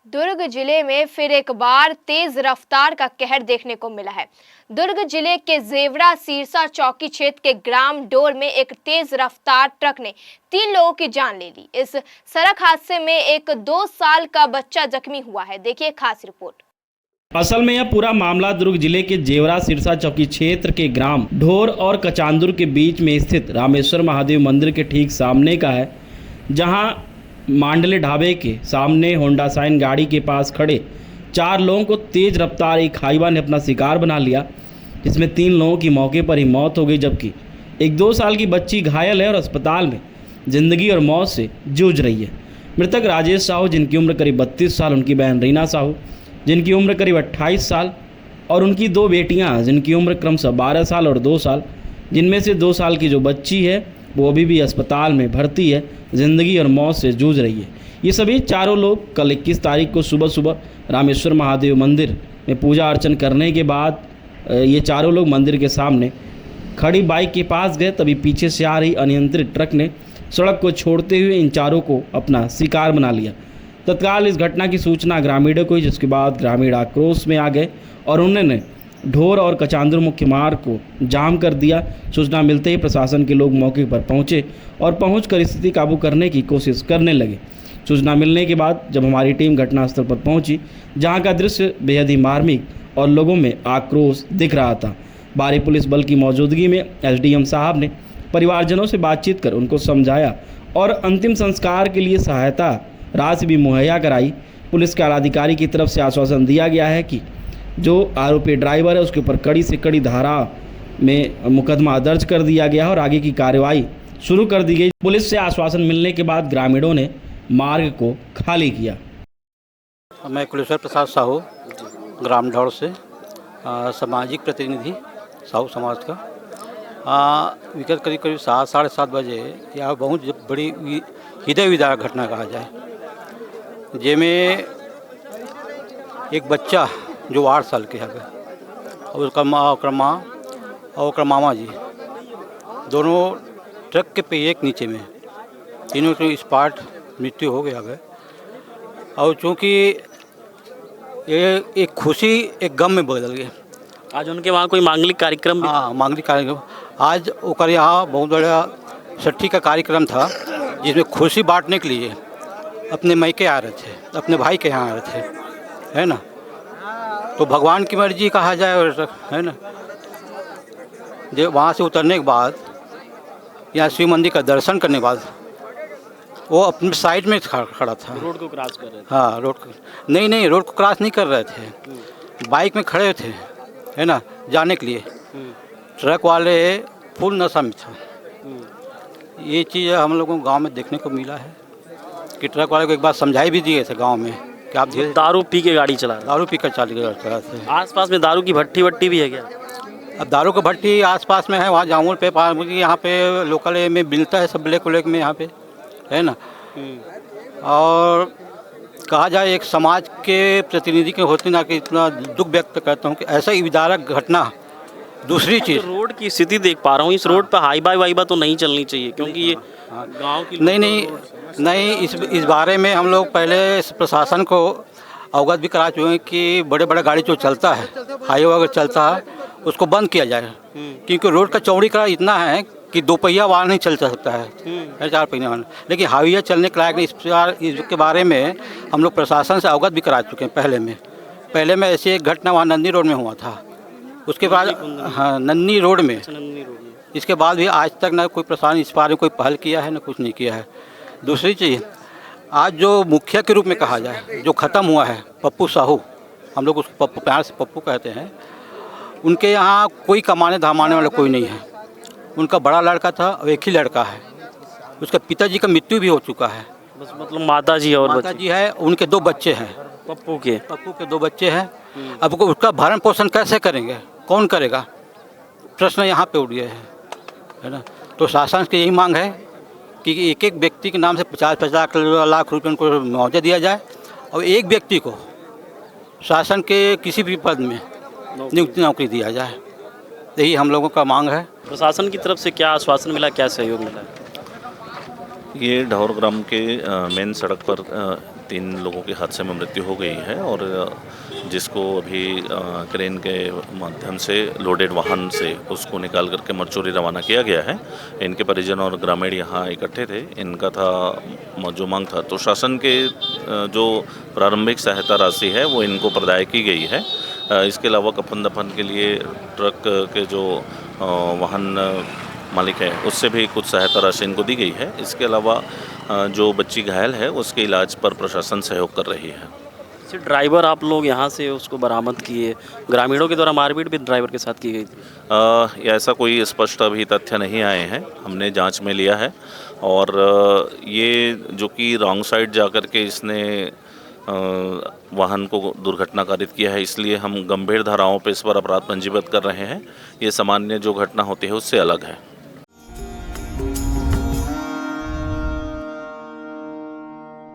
दुर्ग जिले में फिर एक बार तेज रफ्तार का कहर देखने को मिला है। दुर्ग जिले के जेवरा सिरसा चौकी क्षेत्र के ग्राम डोर में एक तेज रफ्तार ट्रक ने 3 लोगों की जान ले ली। इस सड़क हादसे में एक 2 साल का बच्चा जख्मी हुआ है। देखिए खास रिपोर्ट। असल में यह पूरा मामला दुर्ग जिले के जेवरा सिरसा चौकी क्षेत्र के ग्राम ढोर और कचांदुर के बीच में स्थित रामेश्वर महादेव मंदिर के ठीक सामने का है, जहां मांडले ढाबे के सामने होंडा साइन गाड़ी के पास खड़े 4 लोगों को तेज रफ्तार एक हाईवा ने अपना शिकार बना लिया। इसमें 3 लोगों की मौके पर ही मौत हो गई, जबकि एक 2 साल की बच्ची घायल है और अस्पताल में जिंदगी और मौत से जूझ रही है। मृतक राजेश साहू, जिनकी उम्र करीब 32 साल, उनकी बहन रीना साहू, जिनकी उम्र करीब 28 साल, और उनकी 2 बेटियां, जिनकी उम्र क्रमशः 12 साल और 2 साल, जिनमें से 2 साल की जो बच्ची है वो अभी भी अस्पताल में भर्ती है, ज़िंदगी और मौत से जूझ रही है। ये सभी चारों लोग कल 21 तारीख को सुबह सुबह रामेश्वर महादेव मंदिर में पूजा अर्चन करने के बाद ये चारों लोग मंदिर के सामने खड़ी बाइक के पास गए, तभी पीछे से आ रही अनियंत्रित ट्रक ने सड़क को छोड़ते हुए इन चारों को अपना शिकार बना लिया। तत्काल इस घटना की सूचना ग्रामीणों को हुई, जिसके बाद ग्रामीण आक्रोश में आ गए और उन्होंने ढोर और कचांदुर मुख्य मार्ग को जाम कर दिया। सूचना मिलते ही प्रशासन के लोग मौके पर पहुंचे और पहुंचकर स्थिति काबू करने की कोशिश करने लगे। सूचना मिलने के बाद जब हमारी टीम घटनास्थल पर पहुंची, जहां का दृश्य बेहद ही मार्मिक और लोगों में आक्रोश दिख रहा था। भारी पुलिस बल की मौजूदगी में एसडीएम साहब ने परिवारजनों से बातचीत कर उनको समझाया और अंतिम संस्कार के लिए सहायता राशि भी मुहैया कराई। पुलिस के आलाधिकारी की तरफ से आश्वासन दिया गया है कि जो आरोपी ड्राइवर है उसके ऊपर कड़ी से कड़ी धारा में मुकदमा दर्ज कर दिया गया है और आगे की कार्रवाई शुरू कर दी गई। पुलिस से आश्वासन मिलने के बाद ग्रामीणों ने मार्ग को खाली किया। मैं कुलेश्वर प्रसाद साहू, ग्राम ढौर से सामाजिक प्रतिनिधि साहू समाज का। विगत करीब 7 साढ़े 7 बजे यह बहुत बड़ी हृदय विदारक घटना कहा जाए, जिसमें एक बच्चा जो 8 साल के है और उसका माँ और मामा जी दोनों ट्रक के पहिए के नीचे में, तीनों की स्पॉट मृत्यु हो गया है। और चूँकि ये एक खुशी एक गम में बदल गया। आज उनके वहाँ कोई मांगलिक कार्यक्रम भी? हाँ, मांगलिक कार्यक्रम आज ओकर यहाँ बहुत बड़ा छठी का कार्यक्रम था, जिसमें खुशी बांटने के लिए अपने मैके आ रहे थे, अपने भाई के यहाँ आ रहे थे, है ना। तो भगवान की मर्जी कहा जाए, और है ना, जो वहाँ से उतरने के बाद यहाँ शिव मंदिर का दर्शन करने के बाद वो अपने साइड में खड़ा था। रोड को क्रॉस कर रहे थे? हाँ, नहीं रोड को क्रॉस नहीं कर रहे थे, बाइक में खड़े थे, है ना, जाने के लिए। ट्रक वाले फुल नशा में था। ये चीज़ हम लोगों को गांव में देखने को मिला है कि ट्रक वाले को एक बार समझाई भी दिए थे गांव में कि आप धीरे। दारू पी के गाड़ी चला रहे? दारू पी कर चला थे। आसपास में दारू की भट्टी भी है क्या? अब दारू की भट्टी आसपास में है, वहाँ जामुन पे यहाँ पे लोकल में मिलता है सब ब्लैक व्लैक में यहाँ पे, है ना। और कहा जाए एक समाज के प्रतिनिधि के होते ना कि इतना दुख व्यक्त करता हूँ कि ऐसा ही विदारक घटना। दूसरी चीज़, रोड की स्थिति देख पा रहा हूँ, इस रोड पर हाईबा वाईबा तो नहीं चलनी चाहिए, क्योंकि ये गांव की नहीं इस बारे में हम लोग पहले प्रशासन को अवगत भी करा चुके हैं कि बड़े बड़े गाड़ी जो चलता है, हाईवे अगर चलता है उसको बंद किया जाए, क्योंकि रोड का चौड़ीकरण इतना है कि 2 पहिया वाहन नहीं चल सकता है, 4 पहिया वाहन, लेकिन हाईवे चलने के लायक नहीं। इसके बारे में हम लोग प्रशासन से अवगत भी करा चुके हैं पहले में ऐसी एक घटना वहाँ नंदी रोड में हुआ था। उसके बाद हाँ, नन्नी रोड में। इसके बाद भी आज तक ना कोई प्रशासन इस बारे में कोई पहल किया है, ना कुछ नहीं किया है। दूसरी चीज़, आज जो मुखिया के रूप में कहा जाए, जो ख़त्म हुआ है पप्पू साहू, हम लोग उसको पप्पू, प्यार से पप्पू कहते हैं, उनके यहाँ कोई कमाने धमाने वाला कोई नहीं है। उनका बड़ा लड़का था और एक ही लड़का है। उसके पिताजी का मृत्यु भी हो चुका है। बस मतलब माता जी है, उनके 2 बच्चे हैं। पप्पू के 2 बच्चे हैं। अब उसका भरण पोषण कैसे करेंगे, कौन करेगा, प्रश्न यहाँ पे उठ गया है ना। तो शासन की यही मांग है कि एक एक व्यक्ति के नाम से 50-50 लाख रुपये उनको मुआवजा दिया जाए और एक व्यक्ति को शासन के किसी भी पद में नौकरी दिया जाए। यही हम लोगों का मांग है। प्रशासन की तरफ से क्या आश्वासन मिला, क्या सहयोग मिला? ये ढौर ग्राम के मेन सड़क पर 3 लोगों की हादसे में मृत्यु हो गई है और जिसको अभी क्रेन के माध्यम से लोडेड वाहन से उसको निकाल करके मरचोरी रवाना किया गया है। इनके परिजन और ग्रामीण यहाँ इकट्ठे थे। इनका था जो मांग था तो शासन के जो प्रारंभिक सहायता राशि है वो इनको प्रदाय की गई है। इसके अलावा कफन दफन के लिए ट्रक के जो वाहन मालिक है उससे भी कुछ सहायता राशि इनको दी गई है। इसके अलावा जो बच्ची घायल है उसके इलाज पर प्रशासन सहयोग कर रही है। ड्राइवर आप लोग यहाँ से उसको बरामद किए, ग्रामीणों के द्वारा मारपीट भी ड्राइवर के साथ की गई थी? ऐसा कोई स्पष्ट अभी तथ्य नहीं आए हैं, हमने जांच में लिया है और ये जो कि रॉन्ग साइड जाकर के इसने वाहन को दुर्घटना कारित किया है, इसलिए हम गंभीर धाराओं पर इस पर अपराध पंजीबद्ध कर रहे हैं। ये सामान्य जो घटना होती है उससे अलग है।